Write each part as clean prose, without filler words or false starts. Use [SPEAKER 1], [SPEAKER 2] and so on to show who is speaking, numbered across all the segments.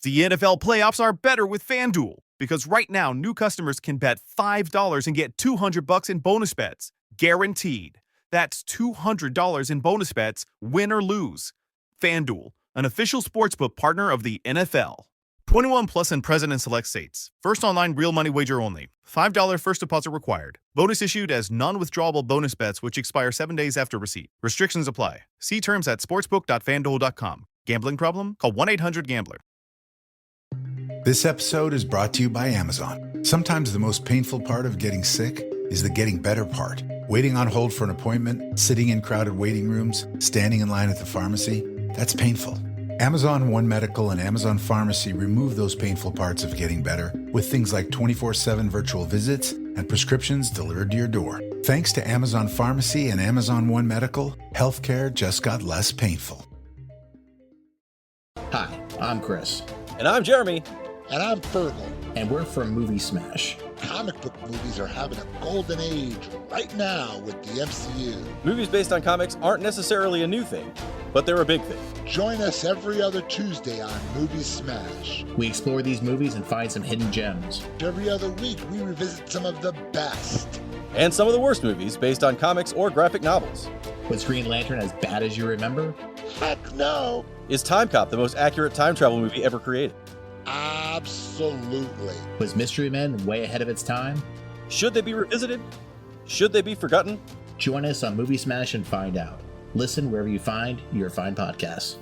[SPEAKER 1] The NFL playoffs are better with FanDuel because right now new customers can bet $5 and get $200 in bonus bets, guaranteed. That's $200 in bonus bets, win or lose. FanDuel, an official sportsbook partner of the NFL. 21 plus and present in select states. First online real money wager only. $5 first deposit required. Bonus issued as non-withdrawable bonus bets which expire 7 days after receipt. Restrictions apply. See terms at sportsbook.fanduel.com. Gambling problem? Call 1-800-GAMBLER.
[SPEAKER 2] This episode is brought to you by Amazon. Sometimes the most painful part of getting sick is the getting better part. Waiting on hold for an appointment, sitting in crowded waiting rooms, standing in line at the pharmacy, that's painful. Amazon One Medical and Amazon Pharmacy remove those painful parts of getting better with things like 24/7 virtual visits and prescriptions delivered to your door. Thanks to Amazon Pharmacy and Amazon One Medical, healthcare just got less painful.
[SPEAKER 3] Hi, I'm Chris.
[SPEAKER 4] And I'm Jeremy.
[SPEAKER 5] And I'm Fergal.
[SPEAKER 3] And we're from Movie Smash.
[SPEAKER 5] Comic book movies are having a golden age right now with the MCU.
[SPEAKER 4] Movies based on comics aren't necessarily a new thing, but they're a big thing.
[SPEAKER 5] Join us every other Tuesday on Movie Smash.
[SPEAKER 3] We explore these movies and find some hidden gems.
[SPEAKER 5] Every other week, we revisit some of the best.
[SPEAKER 4] And some of the worst movies based on comics or graphic novels.
[SPEAKER 3] Was Green Lantern as bad as you remember?
[SPEAKER 5] Heck no!
[SPEAKER 4] Is Time Cop the most accurate time travel movie ever created?
[SPEAKER 5] Absolutely.
[SPEAKER 3] Was Mystery Men way ahead of its time?
[SPEAKER 4] Should they be revisited? Should they be forgotten?
[SPEAKER 3] Join us on Movie Smash and find out. Listen wherever you find your fine podcasts.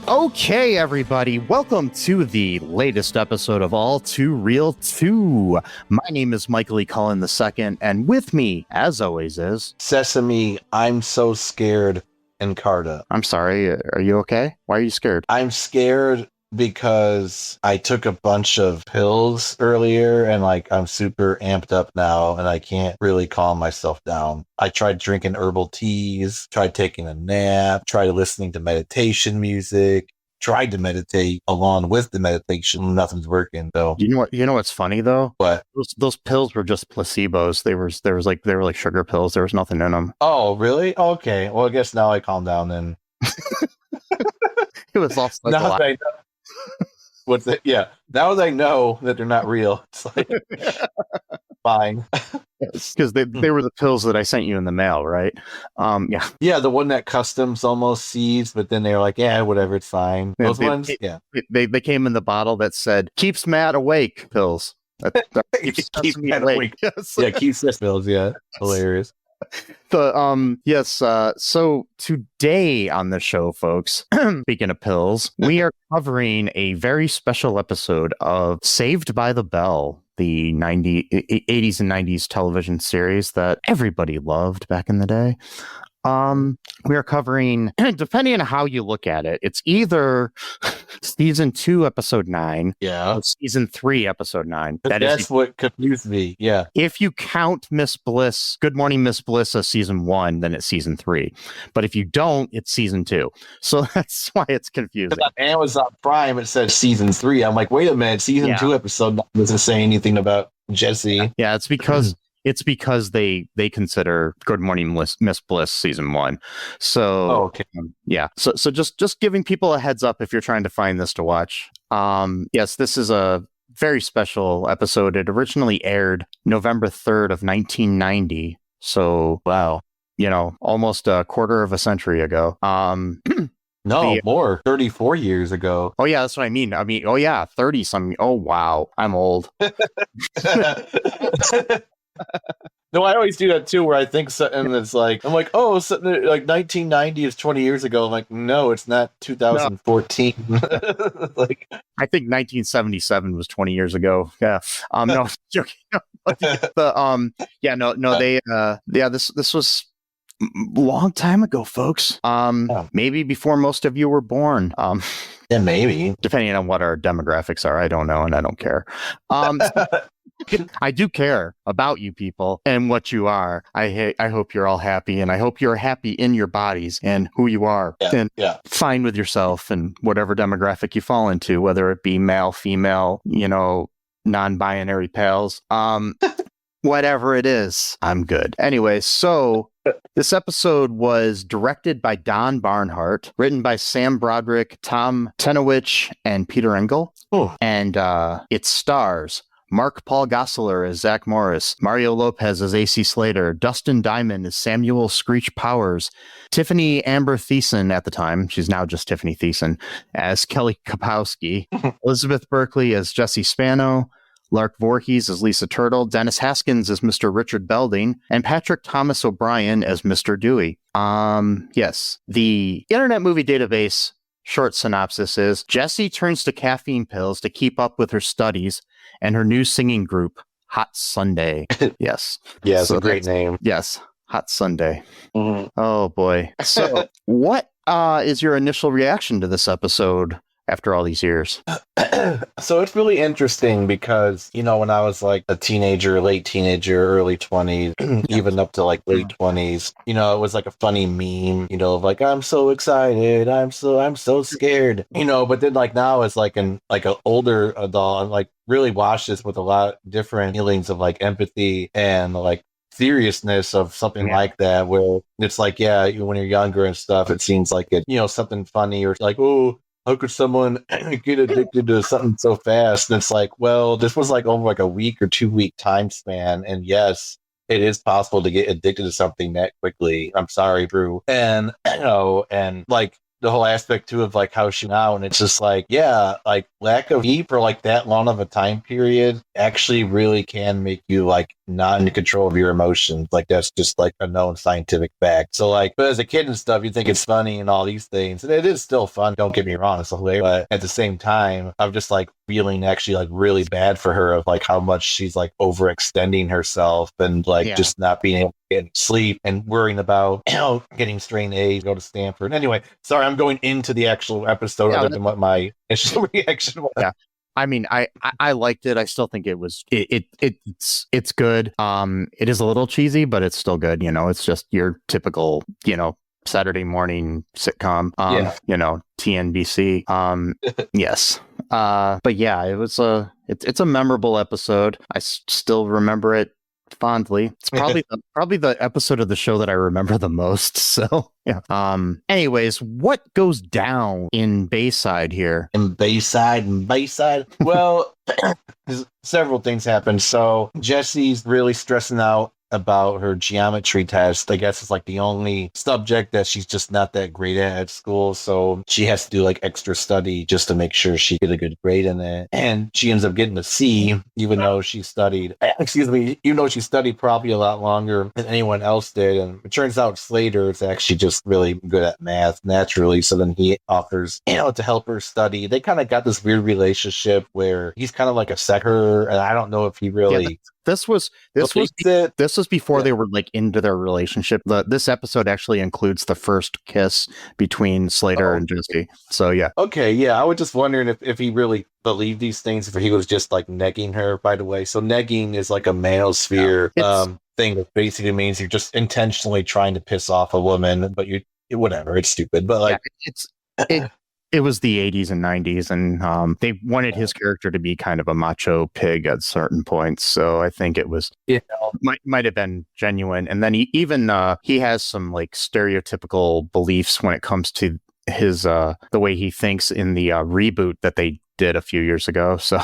[SPEAKER 6] Okay, everybody, welcome to the latest episode of All Too Real 2. My name is Michael E. Cullen II, and with me, as always, is...
[SPEAKER 7] Sesame, I'm so scared, and Carta.
[SPEAKER 6] I'm sorry, are you okay? Why are you scared?
[SPEAKER 7] I'm scared because I took a bunch of pills earlier, and I'm super amped up now, and I can't really calm myself down. I tried drinking herbal teas, tried taking a nap, tried listening to meditation music, tried to meditate along with the meditation. Nothing's working. So
[SPEAKER 6] You know what's funny though?
[SPEAKER 7] What?
[SPEAKER 6] Those pills were just placebos. They were like sugar pills. There was nothing in them.
[SPEAKER 7] Oh, really? Okay. Well, I guess now I calm down then.
[SPEAKER 6] It was all
[SPEAKER 7] Now that I know. What's it? Yeah. Now that I know that they're not real, it's like fine.
[SPEAKER 6] Because they were the pills that I sent you in the mail, right? Yeah.
[SPEAKER 7] Yeah, the one that customs almost seized, but then they were like, yeah, whatever, it's fine. Those ones, yeah.
[SPEAKER 6] They came in the bottle that said, keeps Matt awake pills. That
[SPEAKER 7] keeps Matt awake.
[SPEAKER 6] Yes.
[SPEAKER 7] Yeah, keeps this pills, yeah. Hilarious.
[SPEAKER 6] So today on the show, folks, speaking of pills, we are covering a very special episode of Saved by the Bell, the 80s and 90s television series that everybody loved back in the day. We are covering, depending on how you look at it, it's either season 2, episode 9,
[SPEAKER 7] yeah,
[SPEAKER 6] or season 3, episode 9.
[SPEAKER 7] That's what confused me. Yeah.
[SPEAKER 6] If you count Miss Bliss, Good Morning Miss Bliss as season 1, then it's season 3. But if you don't, it's season 2. So that's why it's confusing.
[SPEAKER 7] On Amazon Prime, it said season 3. I'm like, wait a minute, season 2 episode doesn't say anything about Jessie.
[SPEAKER 6] Yeah, it's because they consider Good Morning Miss Bliss season 1. So
[SPEAKER 7] okay.
[SPEAKER 6] So just giving people a heads up if you're trying to find this to watch. Yes, this is a very special episode. It originally aired November 3rd of 1990. So
[SPEAKER 7] wow,
[SPEAKER 6] almost a quarter of a century ago.
[SPEAKER 7] No, more 34 years ago.
[SPEAKER 6] Oh yeah, that's what I mean. 30 something. Oh wow, I'm old.
[SPEAKER 7] No, I always do that too, where I think something that's like, I'm like, oh, something like 1990 is 20 years ago. I'm like, no, it's not 2014. No.
[SPEAKER 6] I think 1977 was 20 years ago. Yeah. No, joking. This was Long time ago, folks. Maybe before most of you were born.
[SPEAKER 7] Yeah, maybe.
[SPEAKER 6] Depending on what our demographics are, I don't know, and I don't care. I do care about you people and what you are. I hope you're all happy, and I hope you're happy in your bodies and who you are, and fine with yourself and whatever demographic you fall into, whether it be male, female, non-binary pals. Whatever it is, I'm good. Anyway, so this episode was directed by Don Barnhart, written by Sam Broderick, Tom Tenowich, and Peter Engel. And it stars Mark Paul Gosselaar as Zach Morris, Mario Lopez as AC Slater, Dustin Diamond as Samuel Screech Powers, Tiffany Amber Thiessen at the time, she's now just Tiffany Thiessen, as Kelly Kapowski, Elizabeth Berkley as Jessie Spano, Lark Voorhees as Lisa Turtle, Dennis Haskins as Mr. Richard Belding, and Patrick Thomas O'Brien as Mr. Dewey. Yes. The Internet Movie Database short synopsis is Jessie turns to caffeine pills to keep up with her studies and her new singing group, Hot Sunday. Yes.
[SPEAKER 7] Yeah, it's a great name.
[SPEAKER 6] Yes. Hot Sunday. Mm-hmm. Oh, boy. So what is your initial reaction to this episode after all these years?
[SPEAKER 7] So it's really interesting because, when I was like a teenager, late teenager, early 20s, even up to like late 20s, it was like a funny meme, of like, I'm so excited, I'm so scared, but then like now as like an older adult, I'm like really watched this with a lot of different feelings of like empathy and like seriousness of something like that, where it's like, when you're younger and stuff, it seems like it, something funny or like, oh, how could someone get addicted to something so fast? And it's like, well, this was like over like a week or 2 week time span. And yes, it is possible to get addicted to something that quickly. I'm sorry, Brew. And, and like the whole aspect too of like how she now, and it's just like, like lack of sleep for like that long of a time period actually really can make you like not in control of your emotions. Like that's just like a known scientific fact. So like, but as a kid and stuff, you think it's funny and all these things, and it is still fun. Don't get me wrong, it's hilarious. But at the same time, I'm just like feeling actually like really bad for her of like how much she's like overextending herself and like just not being able to get sleep and worrying about getting strain A's, go to Stanford. Anyway, sorry, I'm going into the actual episode other than what my initial reaction was.
[SPEAKER 6] Yeah. I mean, I liked it. I still think it was it's good. It is a little cheesy, but it's still good. It's just your typical, Saturday morning sitcom. TNBC. Yes. But yeah, it was it's a memorable episode. I still remember it fondly. It's probably the episode of the show that I remember the most. So yeah. Anyways, what goes down in Bayside here?
[SPEAKER 7] In Bayside. Well, several things happen. So Jessie's really stressing out about her geometry test. I guess it's like the only subject that she's just not that great at school. So she has to do like extra study just to make sure she get a good grade in it. And she ends up getting a C, even though she studied, she studied probably a lot longer than anyone else did. And it turns out Slater is actually just really good at math naturally. So then he offers, to help her study. They kind of got this weird relationship where he's kind of like a second, and I don't know if he really...
[SPEAKER 6] This was before they were like into their relationship. This episode actually includes the first kiss between Slater and Jessie. So yeah.
[SPEAKER 7] Okay, yeah. I was just wondering if he really believed these things, if he was just like negging her, by the way. So negging is like a manosphere thing that basically means you're just intentionally trying to piss off a woman, but whatever, it's stupid. But like
[SPEAKER 6] it was the 80s and 90s, and they wanted his character to be kind of a macho pig at certain points. So I think it was might have been genuine. And then he has some like stereotypical beliefs when it comes to his the way he thinks in the reboot that they did a few years ago. So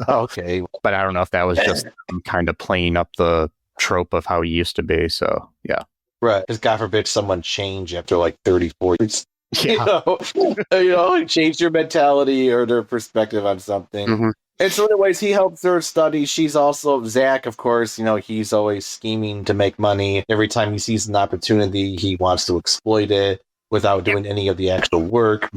[SPEAKER 7] okay,
[SPEAKER 6] but I don't know if that was just kind of playing up the trope of how he used to be. So yeah,
[SPEAKER 7] right. Because God forbid someone change after like 34 years.
[SPEAKER 6] Yeah.
[SPEAKER 7] Change your mentality or their perspective on something. Mm-hmm. And so anyways, he helps her study. She's also, Zach, of course, he's always scheming to make money. Every time he sees an opportunity, he wants to exploit it. without doing any of the actual work,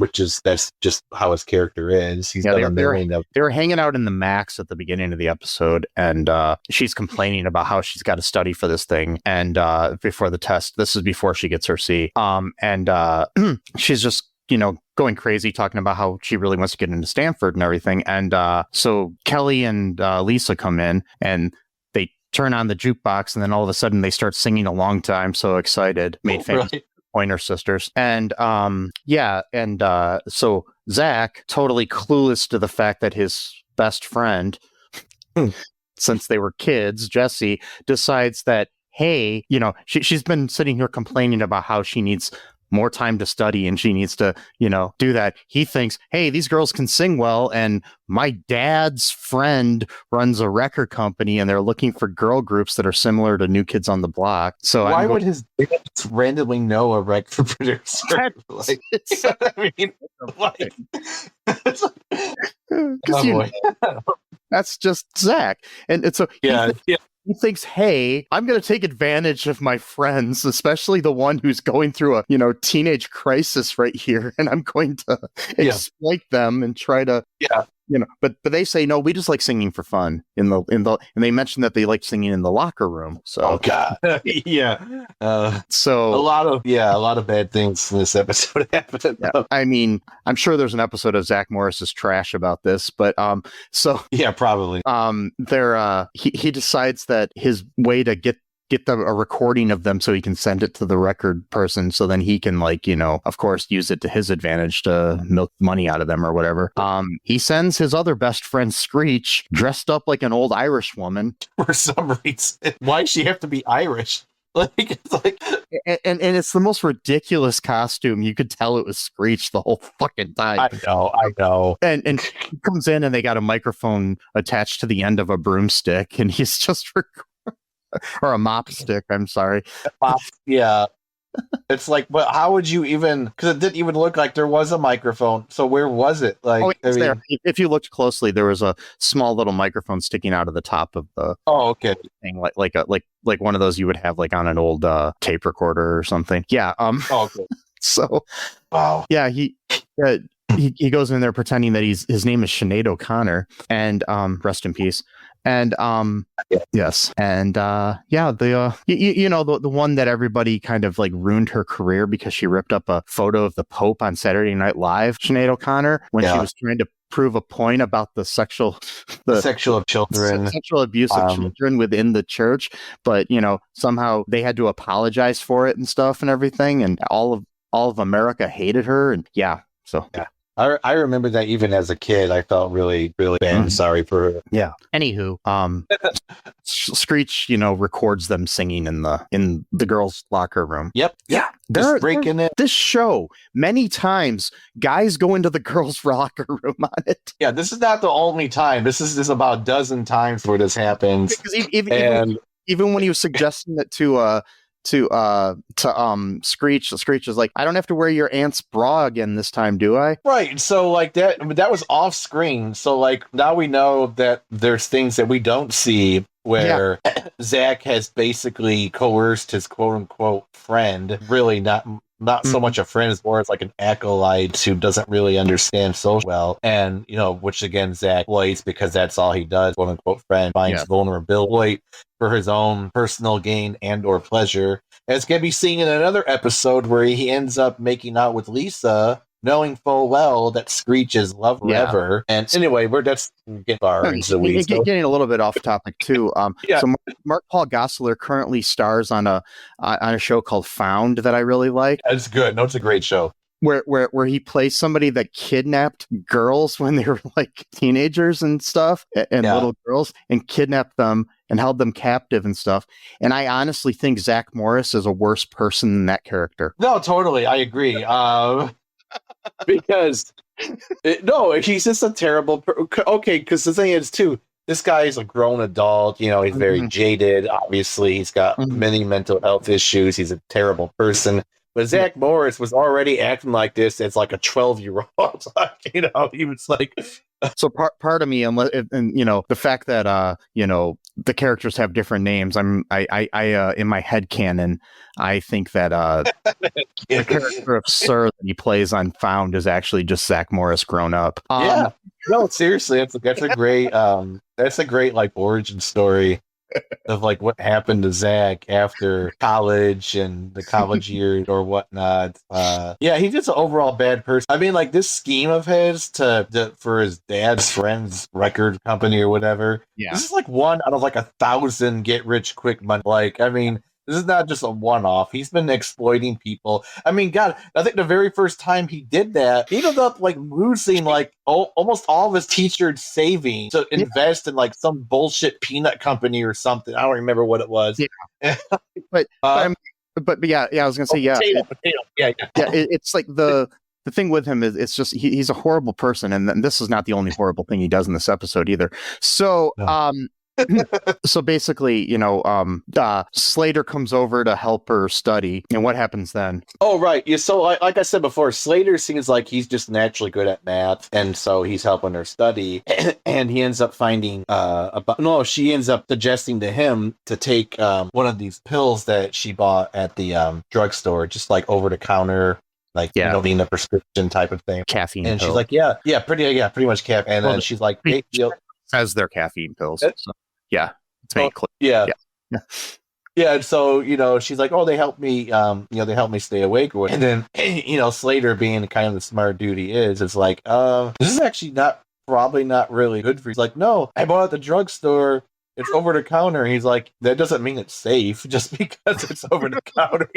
[SPEAKER 7] that's just how his character is. He's done a million of.
[SPEAKER 6] They were hanging out in the Max at the beginning of the episode, and she's complaining about how she's got to study for this thing and before the test. This is before she gets her C. And she's just going crazy talking about how she really wants to get into Stanford and everything. And so Kelly and Lisa come in and they turn on the jukebox, and then all of a sudden they start singing "Along Time." So excited, made famous. Right. Pointer Sisters. And so Zach, totally clueless to the fact that his best friend, since they were kids, Jessie, decides that, hey, she's been sitting here complaining about how she needs more time to study and she needs to, do that. He thinks, hey, these girls can sing well, and my dad's friend runs a record company and they're looking for girl groups that are similar to New Kids on the Block. So
[SPEAKER 7] why would his dad randomly know a record producer?
[SPEAKER 6] That's just Zach. And so he thinks, hey, I'm going to take advantage of my friends, especially the one who's going through a, teenage crisis right here. And I'm going to exploit them and try to, but they say, no, we just like singing for fun and they mentioned that they like singing in the locker room. So,
[SPEAKER 7] oh God.
[SPEAKER 6] So
[SPEAKER 7] a lot of bad things in this episode happened.
[SPEAKER 6] Yeah. I mean, I'm sure there's an episode of Zach Morris's trash about this, but
[SPEAKER 7] yeah, probably.
[SPEAKER 6] He decides that his way to get them a recording of them so he can send it to the record person, so then he can of course use it to his advantage to milk money out of them or whatever. He sends his other best friend Screech dressed up like an old Irish woman
[SPEAKER 7] for some reason. Why does she have to be Irish? And
[SPEAKER 6] it's the most ridiculous costume. You could tell it was Screech the whole fucking time.
[SPEAKER 7] I know.
[SPEAKER 6] And he comes in and they got a microphone attached to the end of a broomstick, and he's just or a mop stick, I'm sorry.
[SPEAKER 7] Yeah. It's like, but how would you even, because it didn't even look like there was a microphone. So where was it?
[SPEAKER 6] There. If you looked closely, there was a small little microphone sticking out of the top of the thing, like one of those you would have like on an old tape recorder or something. Yeah.
[SPEAKER 7] Okay.
[SPEAKER 6] So,
[SPEAKER 7] wow.
[SPEAKER 6] Yeah, he goes in there pretending that his name is Sinead O'Connor, and rest in peace. And yes, and the one that everybody kind of like ruined her career because she ripped up a photo of the Pope on Saturday Night Live, Sinead O'Connor, when she was trying to prove a point about the sexual
[SPEAKER 7] of children,
[SPEAKER 6] sexual abuse of children within the church, but somehow they had to apologize for it and stuff and everything, and all of America hated her, and so.
[SPEAKER 7] I remember that even as a kid, I felt really, really bad and sorry for her.
[SPEAKER 6] Yeah. Anywho, Screech, records them singing in the girls' locker room.
[SPEAKER 7] Yep. Yeah. Just breaking it.
[SPEAKER 6] This show, many times, guys go into the girls' locker room on it.
[SPEAKER 7] Yeah, this is not the only time. This is just about a dozen times where this happens.
[SPEAKER 6] Because even when he was suggesting it to Screech is like, I don't have to wear your aunt's bra again this time, do I?
[SPEAKER 7] Right. So like that was off screen. So like now we know that there's things that we don't see where Zach has basically coerced his quote unquote friend, really not so much a friend, as more as like an acolyte who doesn't really understand social well, and which again Zach exploits because that's all he does, quote unquote friend, finds vulnerability for his own personal gain and or pleasure, as can be seen in another episode where he ends up making out with Lisa, knowing full well that Screech is love forever. And anyway, we're just getting far into the weeds.
[SPEAKER 6] Getting a little bit off topic too. So Mark Paul Gosselaar currently stars on a show called Found that I really like.
[SPEAKER 7] It's good. No, it's a great show.
[SPEAKER 6] Where he plays somebody that kidnapped girls when they were like teenagers and stuff, and little girls, and kidnapped them and held them captive and stuff. And I honestly think Zach Morris is a worse person than that character.
[SPEAKER 7] No, totally. I agree. Because he's just a terrible okay, because the thing is too, this guy is a grown adult, he's very jaded, obviously he's got many mental health issues, he's a terrible person, But Zach Morris was already acting like this as like a 12-year-old. He was like,
[SPEAKER 6] So part of me, and the fact that the characters have different names, I in my head canon, I think that the character of Sir that he plays on Found is actually just Zach Morris grown up.
[SPEAKER 7] yeah, no, seriously, that's a great like origin story of like what happened to Zach after college and the college years or whatnot. Yeah, he's just an overall bad person. I mean, like this scheme of his for his dad's friend's record company or whatever.
[SPEAKER 6] Yeah.
[SPEAKER 7] This is like one out of like 1,000 get rich quick money. Like, I mean, this is not just a one-off. He's been exploiting people. I mean, God, I think the very first time he did that, he ended up like losing like almost all of his teacher's savings to invest in like some bullshit peanut company or something. I don't remember what it was.
[SPEAKER 6] Yeah. but yeah, I was gonna say
[SPEAKER 7] potato. Yeah.
[SPEAKER 6] It's like the thing with him is it's just he's a horrible person, and this is not the only horrible thing he does in this episode either. So so basically, Slater comes over to help her study, and what happens then?
[SPEAKER 7] Oh, right. Yeah. So, like I said before, Slater seems like he's just naturally good at math, and so he's helping her study. And he ends up finding she ends up suggesting to him to take one of these pills that she bought at the drugstore, just like over the counter. Like, needing a prescription type of thing.
[SPEAKER 6] Caffeine
[SPEAKER 7] and
[SPEAKER 6] pill.
[SPEAKER 7] She's like, pretty much caffeine. And then she's like, hey,
[SPEAKER 6] says they're caffeine pills. So, yeah, it's made clear.
[SPEAKER 7] Yeah. Yeah, and so, she's like, oh, they help me, they help me stay awake. And then, Slater being kind of the smart dude he is, it's like, this is actually probably not really good for you. He's like, no, I bought it at the drugstore. It's over the counter. He's like, that doesn't mean it's safe just because it's over the counter.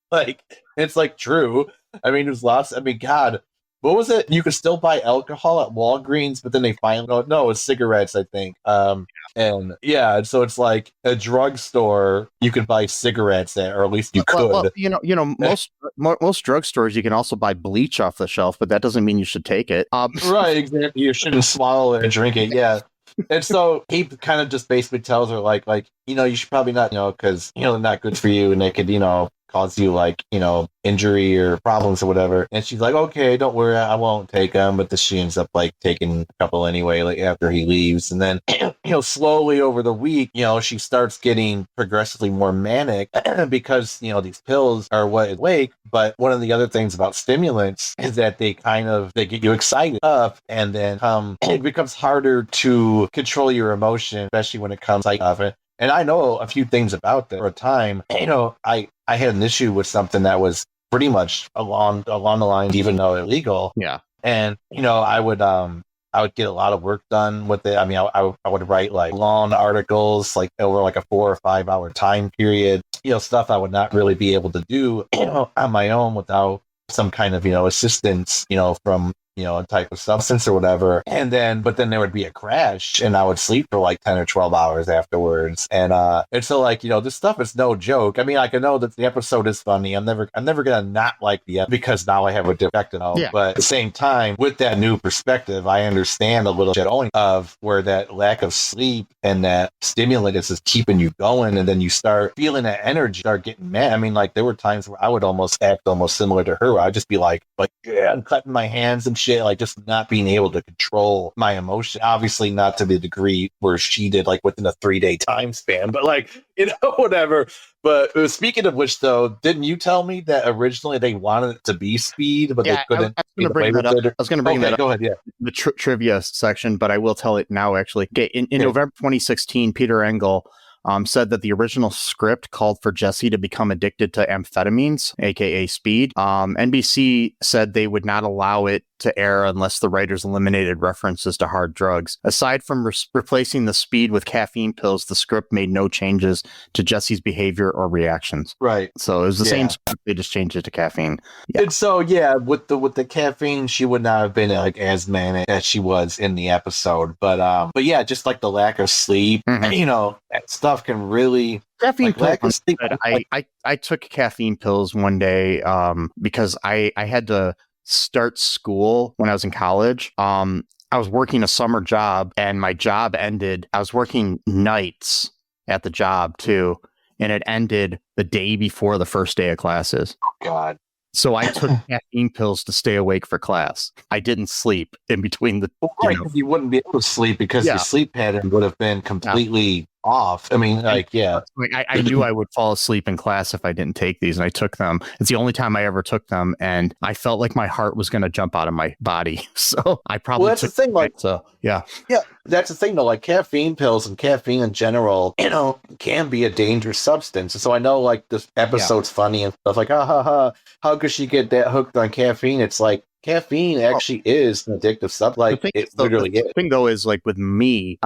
[SPEAKER 7] Like, it's like true. I mean, there's lots. I mean, God, what was it? You could still buy alcohol at Walgreens, but then they finally no, it's cigarettes, I think. And so it's like a drugstore. You could buy cigarettes there, or at least you could.
[SPEAKER 6] Well, most drugstores you can also buy bleach off the shelf, but that doesn't mean you should take it.
[SPEAKER 7] Right, exactly. You shouldn't swallow it and drink it. Yeah. And so he kind of just basically tells her like you should probably not, because they're not good for you, and they could cause you like injury or problems or whatever. And she's like, okay, don't worry, I won't take them. But she ends up like taking a couple anyway, like after he leaves. And then slowly over the week, she starts getting progressively more manic because these pills are what is awake. But one of the other things about stimulants is that they get you excited up, and then it becomes harder to control your emotion, especially when it comes like of it. And I know a few things about that. For a time, I had an issue with something that was pretty much along the lines, even though illegal.
[SPEAKER 6] Yeah.
[SPEAKER 7] And I would get a lot of work done with it. I mean, I would write like long articles, like over like a 4 or 5 hour time period. Stuff I would not really be able to do on my own without some kind of assistance, from a type of substance or whatever. But then there would be a crash, and I would sleep for like 10 or 12 hours afterwards. And so like, this stuff is no joke. I mean, I know that the episode is funny. I'm never gonna not like the episode because now I have a defect and all. Yeah. But at the same time, with that new perspective, I understand a little bit only of where that lack of sleep and that stimulant is just keeping you going, and then you start feeling that energy, start getting mad. I mean, like there were times where I would almost act almost similar to her, where I'd just be like, yeah, I'm clapping my hands and shit, like just not being able to control my emotion. Obviously not to the degree where she did, like within a 3-day time span, but like, whatever. But speaking of which, though, didn't you tell me that originally they wanted it to be speed, but they couldn't? I was going to bring that up. Go ahead, yeah.
[SPEAKER 6] The trivia section, but I will tell it now, actually. Okay, in November 2016, Peter Engel said that the original script called for Jessie to become addicted to amphetamines, aka speed. NBC said they would not allow it to air unless the writers eliminated references to hard drugs. Aside from replacing the speed with caffeine pills, the script made no changes to Jessie's behavior or reactions.
[SPEAKER 7] Right.
[SPEAKER 6] So it was the same script, they just changed it to caffeine.
[SPEAKER 7] Yeah. And so, with the caffeine, she would not have been like as manic as she was in the episode. But yeah, just like the lack of sleep, that stuff can really...
[SPEAKER 6] Caffeine pills. I took caffeine pills one day because I had to start school when I was in college. I was working a summer job, and my job ended. I was working nights at the job too, and it ended the day before the first day of classes.
[SPEAKER 7] God.
[SPEAKER 6] So I took caffeine pills to stay awake for class. I didn't sleep in between the.
[SPEAKER 7] Well, right, because you wouldn't be able to sleep because
[SPEAKER 6] Yeah.
[SPEAKER 7] your sleep pattern would have been completely off. I mean, like, yeah.
[SPEAKER 6] I knew I would fall asleep in class if I didn't take these, and I took them. It's the only time I ever took them, and I felt like my heart was going to jump out of my body. So I probably
[SPEAKER 7] Well, that's the thing, like,
[SPEAKER 6] so yeah.
[SPEAKER 7] Yeah, that's the thing, though. Like, caffeine pills and caffeine in general, can be a dangerous substance. And so I know, like, this episode's funny and stuff. Like, how could she get that hooked on caffeine? It's like, caffeine actually is an addictive substance. Like, it literally is.
[SPEAKER 6] The thing, though, is, like, with me,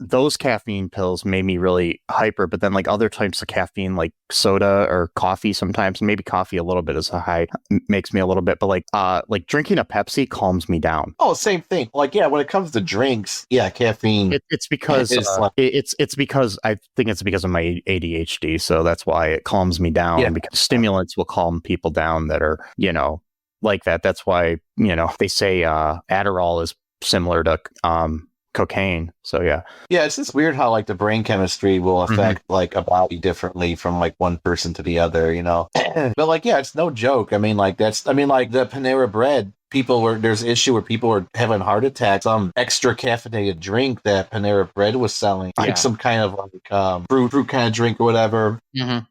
[SPEAKER 6] those caffeine pills made me really hyper, but then, like, other types of caffeine, like soda or coffee sometimes, maybe coffee a little bit is a high, makes me a little bit, but, like drinking a Pepsi calms me down.
[SPEAKER 7] Oh, same thing. Like, yeah, when it comes to drinks, yeah, caffeine.
[SPEAKER 6] It's because it's because I think it's because of my ADHD, so that's why it calms me down.
[SPEAKER 7] Yeah.
[SPEAKER 6] Because stimulants will calm people down that are, like that. That's why, they say Adderall is similar to cocaine. So yeah.
[SPEAKER 7] Yeah, it's just weird how, like, the brain chemistry will affect like a body differently from, like, one person to the other, But, like, yeah, it's no joke. I mean, like, the Panera Bread, there's an issue where people were having heart attacks. Some extra caffeinated drink that Panera Bread was selling, like some kind of like fruit kind of drink or whatever. And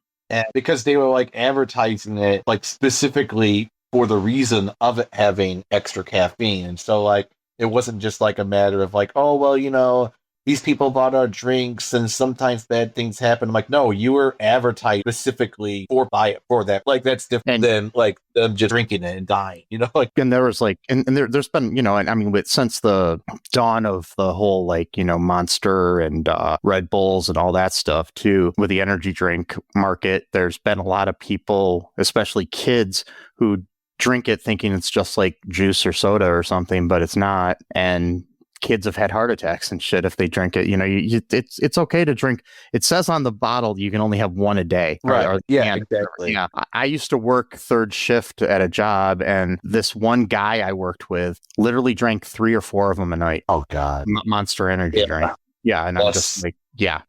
[SPEAKER 7] because they were, like, advertising it, like, specifically for the reason of it having extra caffeine. And so, like, it wasn't just, like, a matter of, like, oh, well, these people bought our drinks and sometimes bad things happen. I'm like, no, you were advertised specifically for that. Like, that's different than, like, them just drinking it and dying, like.
[SPEAKER 6] And there was, like, and there's been, and I mean, since the dawn of the whole, like, Monster and Red Bulls and all that stuff too, with the energy drink market, there's been a lot of people, especially kids, who drink it thinking it's just like juice or soda or something, but it's not. And kids have had heart attacks and shit if they drink it. It's okay to drink. It says on the bottle you can only have one a day.
[SPEAKER 7] Right. Yeah, exactly.
[SPEAKER 6] Yeah. I used to work third shift at a job, and this one guy I worked with literally drank 3 or 4 of them a night.
[SPEAKER 7] Oh God.
[SPEAKER 6] Monster energy drink. Yeah. And I'm just like, yeah.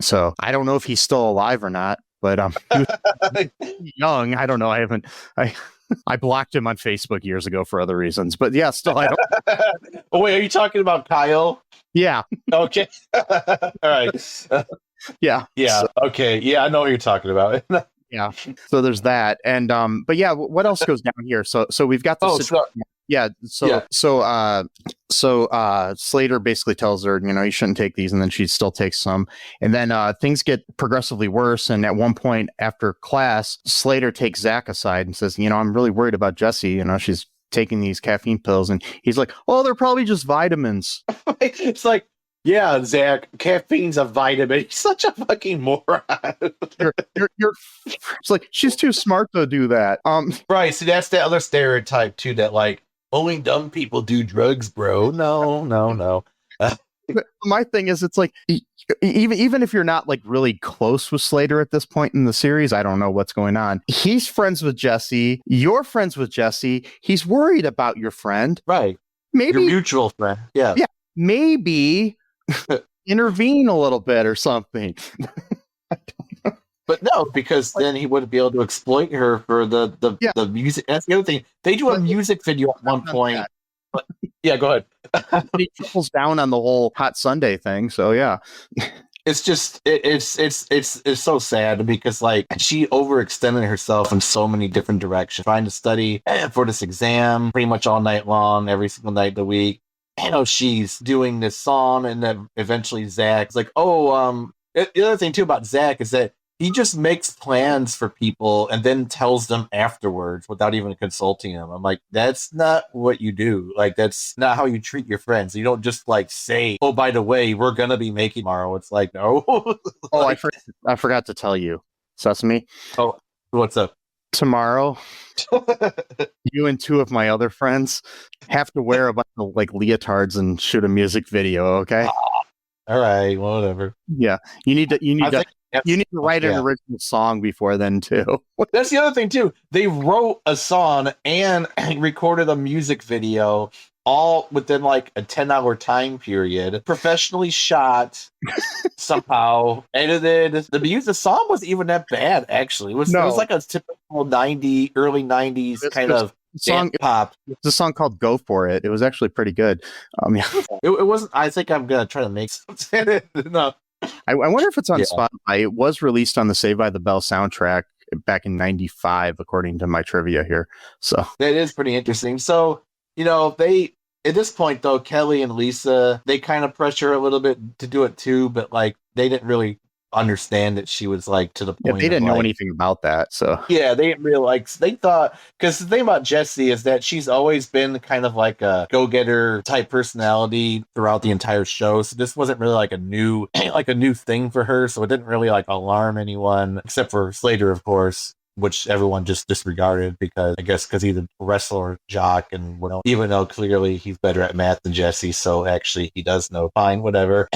[SPEAKER 6] So I don't know if he's still alive or not, but he was young. I don't know. I blocked him on Facebook years ago for other reasons, but yeah, still I don't.
[SPEAKER 7] Oh, wait, are you talking about Kyle?
[SPEAKER 6] Yeah.
[SPEAKER 7] Okay. All right.
[SPEAKER 6] Yeah.
[SPEAKER 7] Yeah.
[SPEAKER 6] So,
[SPEAKER 7] okay. Yeah, I know what you're talking about.
[SPEAKER 6] Yeah. So there's that, and but yeah, what else goes down here? So we've got the So Slater basically tells her, you shouldn't take these, and then she still takes some, and then things get progressively worse. And at one point after class, Slater takes Zach aside and says, I'm really worried about Jessie. She's taking these caffeine pills, and he's like, oh, they're probably just vitamins.
[SPEAKER 7] It's like, yeah, Zach, caffeine's a vitamin. He's such a fucking moron.
[SPEAKER 6] It's like, she's too smart to do that.
[SPEAKER 7] Right. See, that's the other stereotype too, that, like, only dumb people do drugs, bro. No.
[SPEAKER 6] My thing is, it's like, even if you're not, like, really close with Slater at this point in the series, I don't know what's going on. He's friends with Jessie. You're friends with Jessie. He's worried about your friend.
[SPEAKER 7] Right.
[SPEAKER 6] Maybe
[SPEAKER 7] your mutual friend. Yeah.
[SPEAKER 6] Yeah. Maybe intervene a little bit or something.
[SPEAKER 7] But no, because then he wouldn't be able to exploit her for the music. That's the other thing. They do a music video at one point. But, yeah, go ahead.
[SPEAKER 6] He triples down on the whole Hot Sunday thing. So yeah,
[SPEAKER 7] it's just it's so sad because, like, she overextended herself in so many different directions, trying to study for this exam pretty much all night long, every single night of the week. She's doing this song, and then eventually Zach's like, the other thing too about Zach is that he just makes plans for people and then tells them afterwards without even consulting them. I'm like, that's not what you do. Like, that's not how you treat your friends. You don't just, like, say, oh, by the way, we're going to be making tomorrow. It's like, no.
[SPEAKER 6] Oh, I forgot to tell you, Sesame.
[SPEAKER 7] Oh, what's up?
[SPEAKER 6] Tomorrow, you and 2 of my other friends have to wear a bunch of, like, leotards and shoot a music video, okay?
[SPEAKER 7] All right, well, whatever.
[SPEAKER 6] Yeah, you need to You need to write an original song before then too.
[SPEAKER 7] That's the other thing too. They wrote a song and recorded a music video all within like a 10-hour time period, professionally shot, somehow edited. The song wasn't even that bad, actually. It was like a typical early 90s kind of song pop.
[SPEAKER 6] It's a song called Go For It. It was actually pretty good. Yeah.
[SPEAKER 7] It wasn't. I think I'm gonna try to make something. No.
[SPEAKER 6] I wonder if it's on Spotify. It was released on the Saved by the Bell soundtrack back in '95, according to my trivia here. So
[SPEAKER 7] that is pretty interesting. So, they at this point though, Kelly and Lisa, they kind of pressure a little bit to do it too, but like they didn't really understand that she was like to the point.
[SPEAKER 6] They didn't know anything about that. So
[SPEAKER 7] yeah, they didn't realize. They thought, because the thing about Jessie is that she's always been kind of like a go-getter type personality throughout the entire show. So this wasn't really like a new thing for her. So it didn't really like alarm anyone except for Slater, of course, which everyone just disregarded because he's a wrestler jock, and even though clearly he's better at math than Jessie, so actually he does know. Fine, whatever.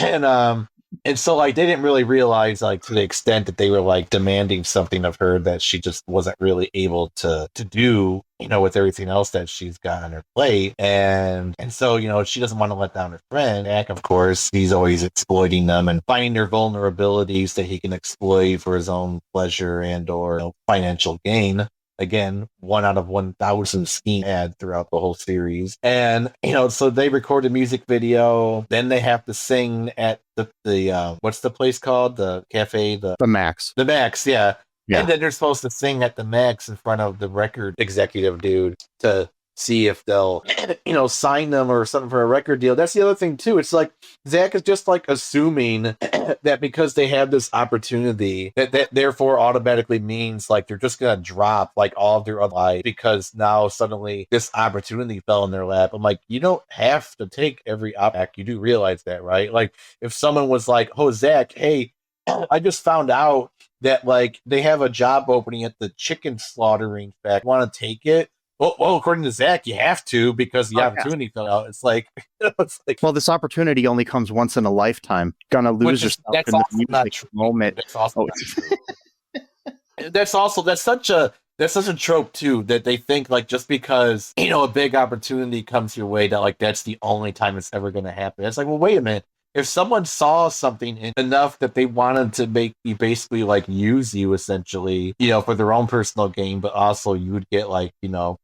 [SPEAKER 7] And so, like, they didn't really realize, like, to the extent that they were, like, demanding something of her that she just wasn't really able to do, with everything else that she's got on her plate. And so, she doesn't want to let down her friend. Jack, of course, he's always exploiting them and finding their vulnerabilities that he can exploit for his own pleasure and or financial gain. Again, 1 out of 1,000 scheme ad throughout the whole series. And, so they record a music video. Then they have to sing at the what's the place called? The cafe? The
[SPEAKER 6] Max.
[SPEAKER 7] The Max, yeah. And then they're supposed to sing at the Max in front of the record executive dude to see if they'll, sign them or something for a record deal. That's the other thing, too. It's like Zach is just like assuming that because they have this opportunity, that therefore automatically means like they're just going to drop like all of their other life because now suddenly this opportunity fell in their lap. I'm like, you don't have to take every opportunity. You do realize that, right? Like if someone was like, oh, Zach, hey, I just found out that like they have a job opening at the chicken slaughtering factory. Want to take it? Well, according to Zach, you have to because the opportunity fell out. It's like,
[SPEAKER 6] well, this opportunity only comes once in a lifetime. Gonna lose yourself in the music moment.
[SPEAKER 7] That's also not true. That's such a trope too, that they think like just because a big opportunity comes your way that like that's the only time it's ever going to happen. It's like, well, wait a minute. If someone saw something enough that they wanted to make you basically like use you essentially, for their own personal gain, but also you would get like,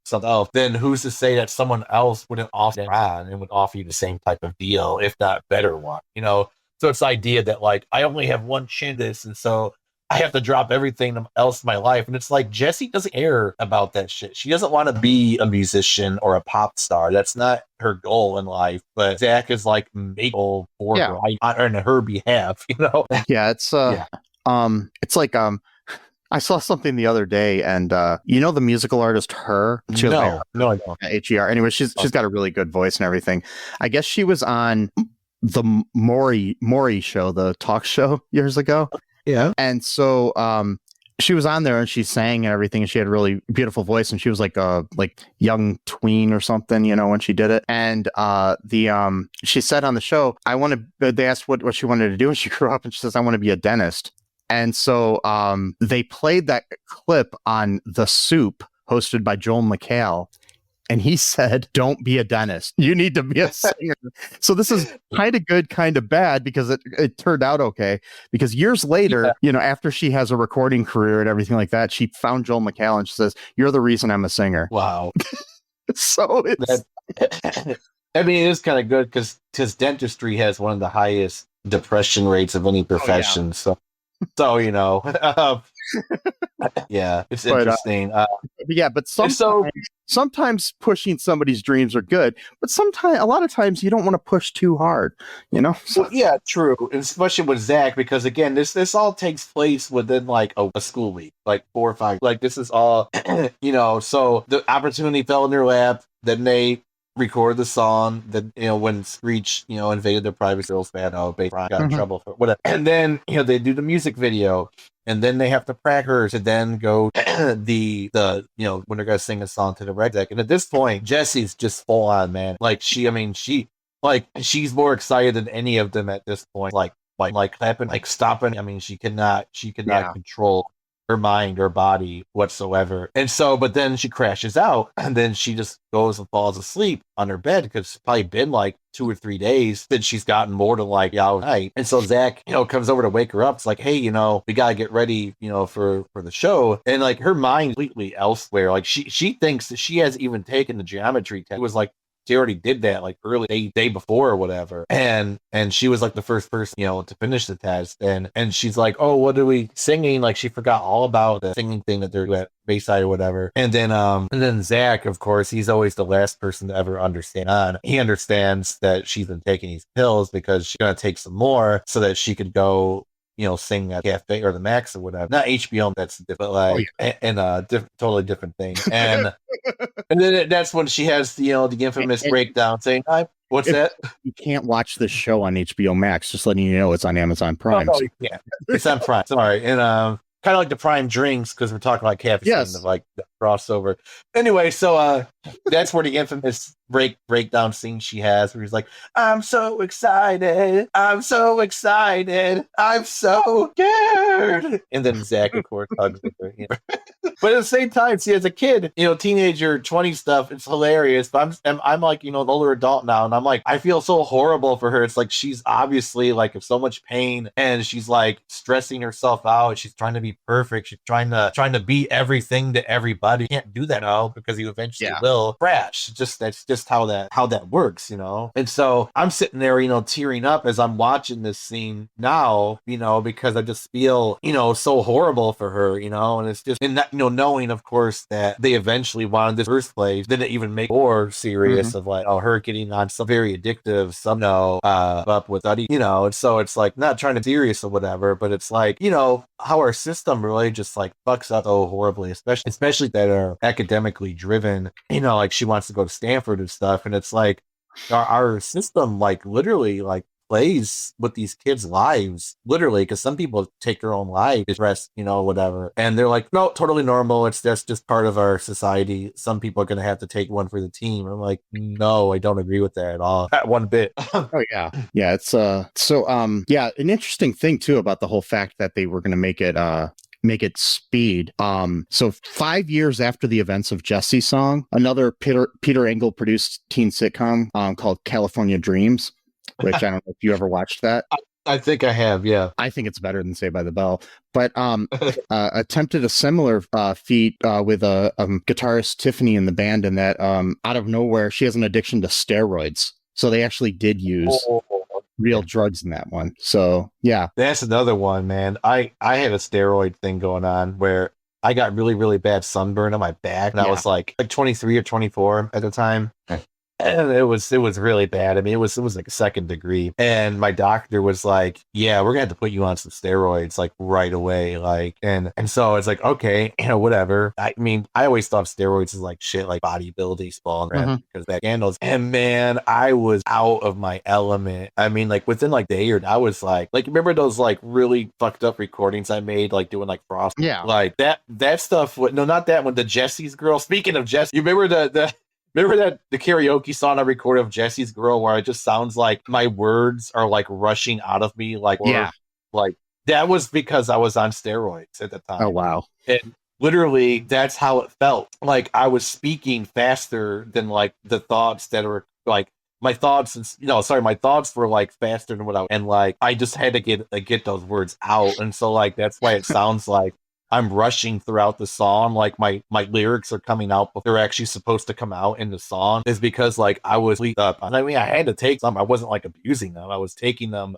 [SPEAKER 7] something else, then who's to say that someone else wouldn't offer that and would offer you the same type of deal, if not better one, So it's the idea that like, I only have one chance at this, and so I have to drop everything else in my life. And it's like, Jessie doesn't care about that shit. She doesn't want to be a musician or a pop star. That's not her goal in life. But Zach is like making for her on her behalf,
[SPEAKER 6] Yeah, it's it's like I saw something the other day, and the musical artist Her?
[SPEAKER 7] No, I don't.
[SPEAKER 6] H-E-R. Anyway, she's got a really good voice and everything. I guess she was on the Maury show, the talk show years ago.
[SPEAKER 7] Yeah.
[SPEAKER 6] And so she was on there and she sang and everything, and she had a really beautiful voice, and she was like a young tween or something, when she did it. And she said on the show, they asked what she wanted to do, and she grew up and she says, I want to be a dentist. And so they played that clip on The Soup, hosted by Joel McHale. And he said, don't be a dentist. You need to be a singer. So this is kind of good, kind of bad, because it turned out okay. Because years later, after she has a recording career and everything like that, she found Joel McHale and she says, you're the reason I'm a singer.
[SPEAKER 7] Wow.
[SPEAKER 6] So it's...
[SPEAKER 7] I mean, it is kind of good because dentistry has one of the highest depression rates of any profession. Oh, yeah. So yeah, it's interesting.
[SPEAKER 6] But sometimes pushing somebody's dreams are good, but a lot of times you don't want to push too hard, So.
[SPEAKER 7] Well, yeah, true. Especially with Zach, because again, this all takes place within like a school week, like 4 or 5. Like this is all, so the opportunity fell in their lap. Then they record the song that when Screech invaded their privacy, girls bad, got in trouble for whatever, and then they do the music video, and then they have to practice her to then go the when they're gonna sing a song to the reg deck. And at this point, Jessie's just full on, man. Like she's more excited than any of them at this point. Like, like clapping, like stopping. I mean, she could not
[SPEAKER 6] Yeah.
[SPEAKER 7] control her mind or body whatsoever. And so, but then she crashes out, and then she just goes and falls asleep on her bed because it's probably been like 2 or 3 days that she's gotten more to like out night. And so Zach, comes over to wake her up. It's like, hey, we gotta get ready, for the show. And like her mind completely elsewhere. Like she thinks that she has even taken the geometry test. It was like she already did that like early day before or whatever, and she was like the first person to finish the test, and she's like, oh, what are we singing? Like she forgot all about the singing thing that they're at Bayside or whatever. And then Zach, of course, he's always the last person to ever understand. He understands that she's been taking these pills because she's gonna take some more so that she could go sing at Cafe or the Max or whatever. Not HBO, that's different, like, totally different thing. And and then that's when she has the infamous breakdown saying, "What's that?
[SPEAKER 6] You can't watch this show on HBO Max. Just letting you know, it's on Amazon Prime.
[SPEAKER 7] Oh, yeah, it's on Prime. Sorry, and kind of like the Prime drinks because we're talking about caffeine, of like the crossover. Anyway, so that's where the infamous breakdown scene she has, where he's like, "I'm so excited, I'm so excited, I'm so scared," and then Zach, of course, hugs with her. But at the same time, see, as a kid, teenager, 20 stuff, it's hilarious. But I'm like, an older adult now, and I'm like, I feel so horrible for her. It's like she's obviously like in so much pain, and she's like stressing herself out. She's trying to be perfect. She's trying to be everything to everybody. You can't do that now because you eventually will crash. That's just how that works, And so I'm sitting there, tearing up as I'm watching this scene now, because I just feel, so horrible for her, and it's just, and that, knowing, of course, that they eventually wanted this first place, didn't even make more serious of like, her getting on some very addictive, up with Duddy, and so it's like not trying to be serious or whatever, but it's like, how our system really just like fucks up so horribly, especially that are academically driven, like she wants to go to Stanford and stuff. And it's like our system, like literally like plays with these kids' lives, literally, because some people take their own life to rest, whatever. And they're like, no, totally normal. That's just part of our society. Some people are going to have to take one for the team. I'm like, no, I don't agree with that at all. Not one bit.
[SPEAKER 6] Oh yeah. Yeah. It's an interesting thing too about the whole fact that they were going to make it speed. So 5 years after the events of Jessie song, another Peter Engel produced teen sitcom called California Dreams, which I don't know if you ever watched that.
[SPEAKER 7] I think I have, yeah.
[SPEAKER 6] I think it's better than Saved by the Bell, but attempted a similar feat with guitarist Tiffany in the band, in that out of nowhere she has an addiction to steroids. So they actually did use real drugs in that one. So yeah,
[SPEAKER 7] that's another one, man. I had a steroid thing going on where I got really, really bad sunburn on my back, and I was like 23 or 24 at the time. And it was really bad. I mean, it was like a 2nd degree. And my doctor was like, yeah, we're gonna have to put you on some steroids like right away. Like, and so it's like, okay, whatever. I mean, I always thought steroids is like shit, like bodybuilding, small and because back handles. And man, I was out of my element. I mean, like within like day or I was like remember those like really fucked up recordings I made, like doing like Frost?
[SPEAKER 6] Yeah.
[SPEAKER 7] Like that stuff. No, not that one. The Jessie's Girl. Speaking of Jessie, you remember Remember that the karaoke song I recorded of Jessie's Girl, where it just sounds like my words are like rushing out of me, like that was because I was on steroids at the time.
[SPEAKER 6] Oh wow!
[SPEAKER 7] And literally, that's how it felt. Like I was speaking faster than like the thoughts that were like my thoughts. My thoughts were like faster than what and like I just had to get those words out, and so like that's why it sounds like I'm rushing throughout the song, like my lyrics are coming out, but they're actually supposed to come out in the song, is because like I was leaked up. And I mean, I had to take some. I wasn't like abusing them. I was taking them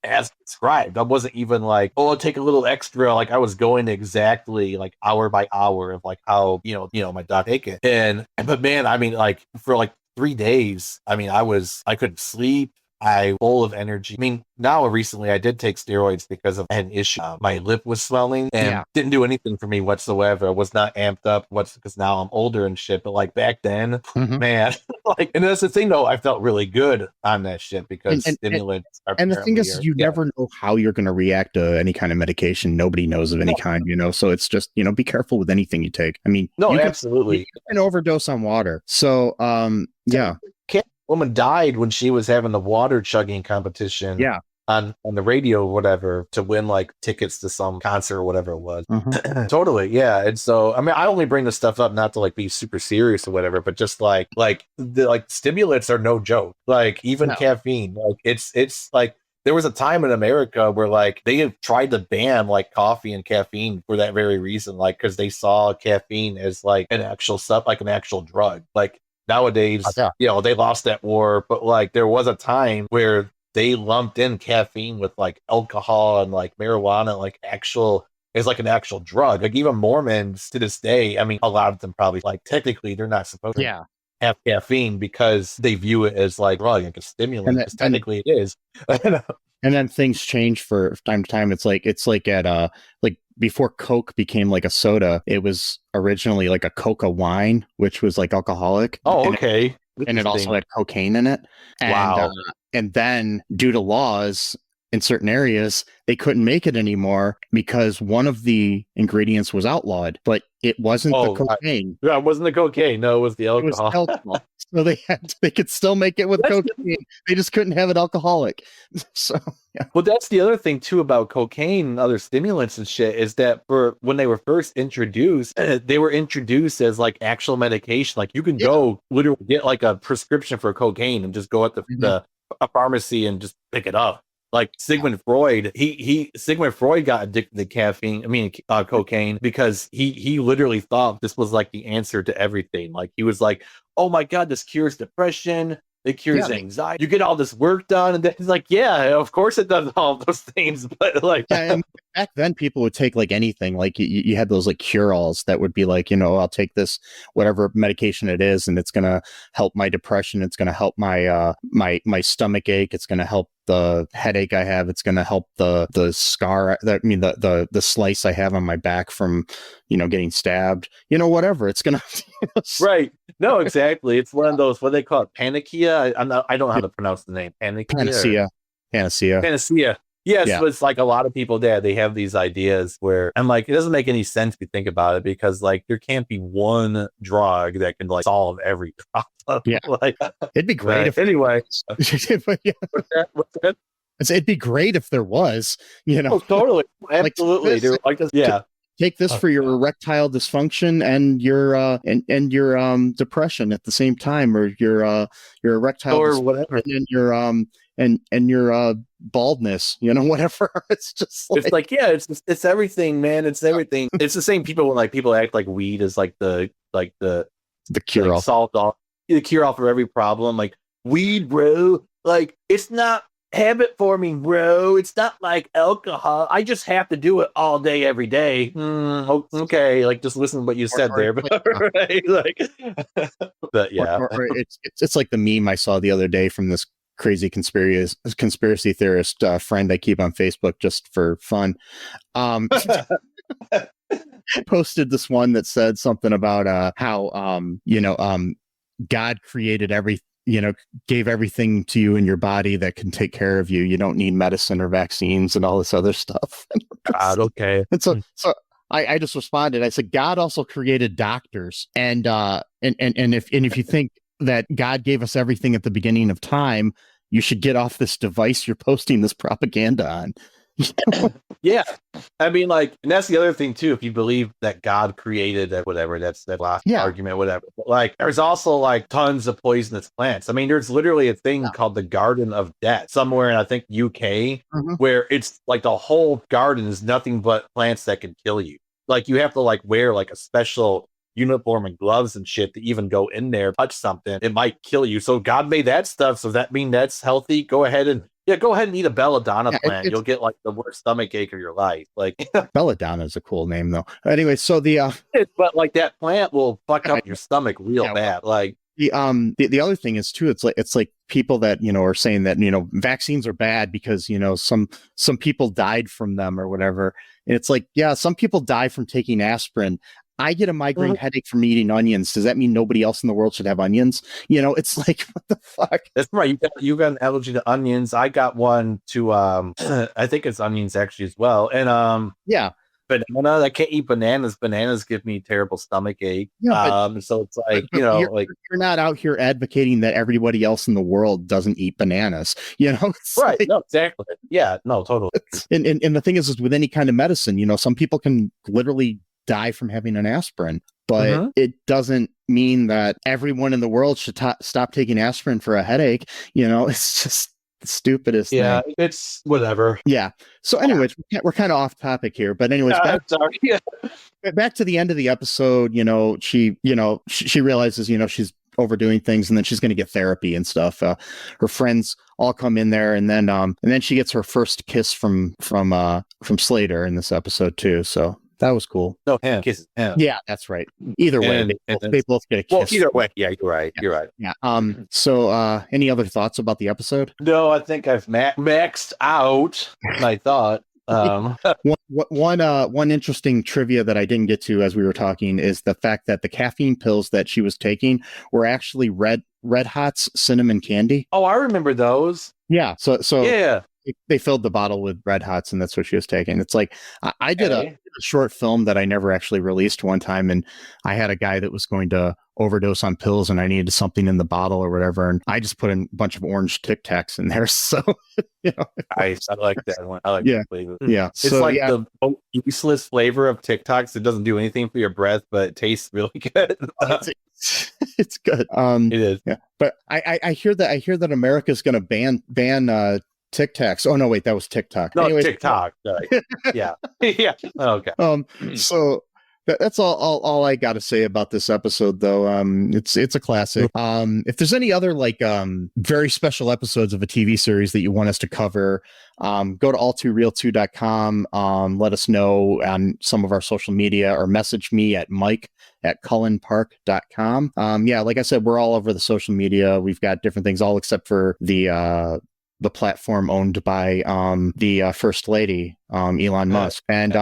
[SPEAKER 7] as prescribed. I wasn't even like, oh, I'll take a little extra. Like I was going exactly like hour by hour of like how my doc take it. But man, I mean, like for like 3 days, I mean, I couldn't sleep. I full of energy. I mean, now recently I did take steroids because I had an issue. My lip was swelling and didn't do anything for me whatsoever. I was not amped up because now I'm older and shit. But like back then, man, like, and that's the thing though, I felt really good on that shit because stimulants are.
[SPEAKER 6] And the thing is, you never know how you're going to react to any kind of medication. Nobody knows of any kind, So it's just, be careful with anything you take. I mean,
[SPEAKER 7] absolutely.
[SPEAKER 6] You can overdose on water. So, yeah.
[SPEAKER 7] Woman died when she was having the water chugging competition.
[SPEAKER 6] Yeah.
[SPEAKER 7] on the radio or whatever to win like tickets to some concert or whatever it was. Totally, yeah. And so I mean, I only bring this stuff up not to like be super serious or whatever, but just like the like stimulants are no joke. Like even caffeine, like it's like there was a time in America where like they have tried to ban like coffee and caffeine for that very reason, like because they saw caffeine as like an actual stuff, like an actual drug. Like nowadays, you know, they lost that war, but like there was a time where they lumped in caffeine with like alcohol and like marijuana, like actual is like an actual drug. Like even Mormons to this day, I mean, a lot of them probably like technically they're not supposed to have caffeine because they view it as like drug, like a stimulant, because technically it is.
[SPEAKER 6] And then things change for time to time. It's like at like before Coke became like a soda, it was originally like a Coca wine, which was like alcoholic.
[SPEAKER 7] Oh, okay.
[SPEAKER 6] And it also had cocaine in it. And,
[SPEAKER 7] wow.
[SPEAKER 6] And then due to laws in certain areas, they couldn't make it anymore because one of the ingredients was outlawed, but it wasn't the cocaine.
[SPEAKER 7] It wasn't the cocaine. No, it was the alcohol.
[SPEAKER 6] It was alcohol. So they could still make it with cocaine. They just couldn't have it alcoholic. So yeah.
[SPEAKER 7] Well, that's the other thing too about cocaine and other stimulants and shit is that for when they were first introduced, they were introduced as like actual medication. Like you can go literally get like a prescription for cocaine and just go at the a pharmacy and just pick it up. Like Sigmund Freud, Sigmund Freud got addicted to caffeine. I mean, cocaine because he literally thought this was like the answer to everything. Like he was like, "Oh my God, this cures depression. It cures anxiety. You get all this work done." And then he's like, "Yeah, of course it does all those things." But like,
[SPEAKER 6] and back then, people would take like anything. Like you had those like cure-alls that would be like, you know, I'll take this whatever medication it is, and it's gonna help my depression. It's gonna help my my stomach ache. It's gonna help the headache I have. It's going to help the scar. The slice I have on my back from, you know, getting stabbed. You know, whatever. It's going to
[SPEAKER 7] right. No, exactly. It's one of those. What do they call it? Panacea. I don't know how to pronounce the name.
[SPEAKER 6] Panacea.
[SPEAKER 7] Yes, yeah. So it's like a lot of people there, they have these ideas where I'm like, it doesn't make any sense if you think about it because like there can't be one drug that can like solve every problem.
[SPEAKER 6] Yeah.
[SPEAKER 7] Like,
[SPEAKER 6] it'd be great if
[SPEAKER 7] anyway.
[SPEAKER 6] It'd be great if there was, you know.
[SPEAKER 7] Oh, totally. Absolutely. Like this, yeah.
[SPEAKER 6] Take this for your erectile dysfunction and your and your depression at the same time, or your erectile
[SPEAKER 7] or whatever,
[SPEAKER 6] and your and your baldness, you know, whatever. It's just like,
[SPEAKER 7] it's like, yeah, it's everything, man. It's everything. It's the same people when like people act like weed is like the
[SPEAKER 6] cure all,
[SPEAKER 7] like, solved all the cure all for every problem. Like weed, bro. Like it's not habit forming, bro. It's not like alcohol. I just have to do it all day, every day. Okay, like just listen to what you said there, but right, like, but yeah,
[SPEAKER 6] or it's like the meme I saw the other day from this crazy conspiracy theorist friend I keep on Facebook just for fun. Posted this one that said something about how God created gave everything to you in your body that can take care of you. You don't need medicine or vaccines and all this other stuff.
[SPEAKER 7] God, okay.
[SPEAKER 6] And so I just responded. I said, God also created doctors, and if you think that God gave us everything at the beginning of time, you should get off this device you're posting this propaganda on.
[SPEAKER 7] Yeah, I mean, like, and that's the other thing too. If you believe that God created that, whatever, that's that last argument, whatever. But, like, there's also like tons of poisonous plants. I mean, there's literally a thing called the Garden of Death somewhere in I think UK, where it's like the whole garden is nothing but plants that can kill you. Like you have to like wear like a special uniform and gloves and shit to even go in there, touch something, it might kill you. So God made that stuff. So that mean that's healthy? Go ahead and eat a belladonna plant. You'll get like the worst stomach ache of your life. Like
[SPEAKER 6] belladonna is a cool name though. Anyway, so
[SPEAKER 7] but like that plant will fuck up your stomach real bad. Like
[SPEAKER 6] the other thing is too, it's like people that, you know, are saying that, you know, vaccines are bad because, you know, some people died from them or whatever. And it's like, yeah, some people die from taking aspirin. I get a migraine headache from eating onions. Does that mean nobody else in the world should have onions? You know, it's like, what the fuck?
[SPEAKER 7] That's right. You got an allergy to onions. I got one to I think it's onions actually as well. And banana. I can't eat bananas. Bananas give me terrible stomach ache.
[SPEAKER 6] Yeah,
[SPEAKER 7] so it's like,
[SPEAKER 6] you're not out here advocating that everybody else in the world doesn't eat bananas. It's
[SPEAKER 7] right.
[SPEAKER 6] like-
[SPEAKER 7] No, exactly. Yeah, no, totally.
[SPEAKER 6] and the thing is with any kind of medicine, some people can literally die from having an aspirin, but it doesn't mean that everyone in the world should stop taking aspirin for a headache. It's just the stupidest
[SPEAKER 7] Yeah,
[SPEAKER 6] thing.
[SPEAKER 7] it's whatever.
[SPEAKER 6] Yeah. So anyways, we're kind of off topic here, but anyways,
[SPEAKER 7] Sorry. Yeah.
[SPEAKER 6] back to the end of the episode, she realizes, she's overdoing things, and then she's going to get therapy and stuff. Her friends all come in there, and then she gets her first kiss from Slater in this episode too. So that was cool.
[SPEAKER 7] No, him. Kisses him.
[SPEAKER 6] Yeah, that's right. Either way, they both get a kiss.
[SPEAKER 7] Well, either way, yeah, you're right.
[SPEAKER 6] Yeah.
[SPEAKER 7] You're right.
[SPEAKER 6] Yeah. So, any other thoughts about the episode?
[SPEAKER 7] No, I think I've maxed out my thought.
[SPEAKER 6] One interesting trivia that I didn't get to as we were talking is the fact that the caffeine pills that she was taking were actually Red Hot's cinnamon candy.
[SPEAKER 7] Oh, I remember those.
[SPEAKER 6] Yeah. So
[SPEAKER 7] Yeah.
[SPEAKER 6] they filled the bottle with Red Hots, and that's what she was taking. It's like I did a short film that I never actually released one time, and I had a guy that was going to overdose on pills, and I needed something in the bottle or whatever, and I just put in a bunch of orange Tic Tacs in there. So
[SPEAKER 7] I like that one. I like that flavor.
[SPEAKER 6] Yeah.
[SPEAKER 7] It's the useless flavor of Tic Tacs. It doesn't do anything for your breath, but it tastes really good.
[SPEAKER 6] It's good.
[SPEAKER 7] It is.
[SPEAKER 6] Yeah. But I hear that America's going to ban Tic Tacs. Oh no, wait, that was TikTok.
[SPEAKER 7] No,
[SPEAKER 6] Anyways,
[SPEAKER 7] TikTok. Yeah. Yeah. Okay.
[SPEAKER 6] So that's all I got to say about this episode, though. It's a classic. If there's any other very special episodes of a TV series that you want us to cover, go to all2real2.com. Let us know on some of our social media, or message me at mike@cullenpark.com. Yeah, like I said, we're all over the social media. We've got different things, all except for the platform owned by the First Lady, Elon Musk. And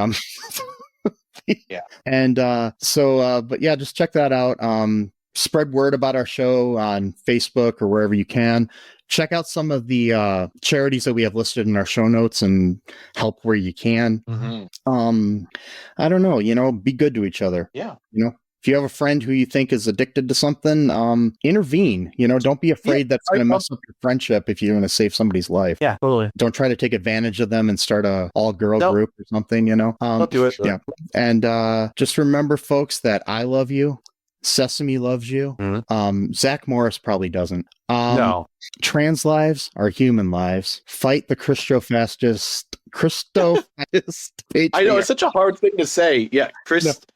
[SPEAKER 7] yeah.
[SPEAKER 6] And but yeah, just check that out. Spread word about our show on Facebook or wherever you can. Check out some of the charities that we have listed in our show notes and help where you can. I don't know, be good to each other.
[SPEAKER 7] Yeah.
[SPEAKER 6] If you have a friend who you think is addicted to something, intervene. Don't be afraid that's going to mess up your friendship if you're going to save somebody's life.
[SPEAKER 7] Yeah, totally.
[SPEAKER 6] Don't try to take advantage of them and start a all-girl group or something,
[SPEAKER 7] Don't do it.
[SPEAKER 6] Yeah. And just remember, folks, that I love you. Sesame loves you. Zach Morris probably doesn't.
[SPEAKER 7] No.
[SPEAKER 6] Trans lives are human lives. Fight the Christo-fascist patriarchy.
[SPEAKER 7] I know, it's such a hard thing to say. Yeah, Christo-fascist.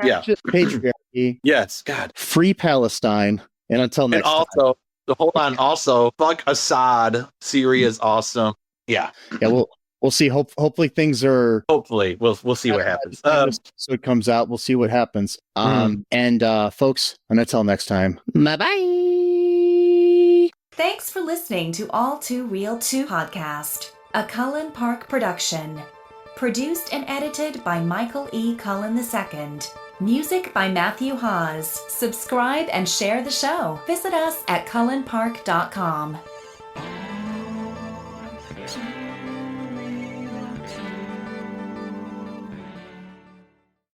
[SPEAKER 7] Yeah.
[SPEAKER 6] Patriarchy.
[SPEAKER 7] Yes, God.
[SPEAKER 6] Free Palestine. And until next time.
[SPEAKER 7] Hold on. Also, fuck Assad. Syria is awesome. Yeah.
[SPEAKER 6] Yeah, we'll see. Hopefully things are.
[SPEAKER 7] Hopefully, we'll see what happens.
[SPEAKER 6] So it comes out. We'll see what happens. And folks, and until next time. Bye-bye.
[SPEAKER 8] Thanks for listening to All Too Real 2 podcast, a Cullen Park production. Produced and edited by Michael E. Cullen II. Music by Matthew Hawes. Subscribe and share the show. Visit us at cullenpark.com.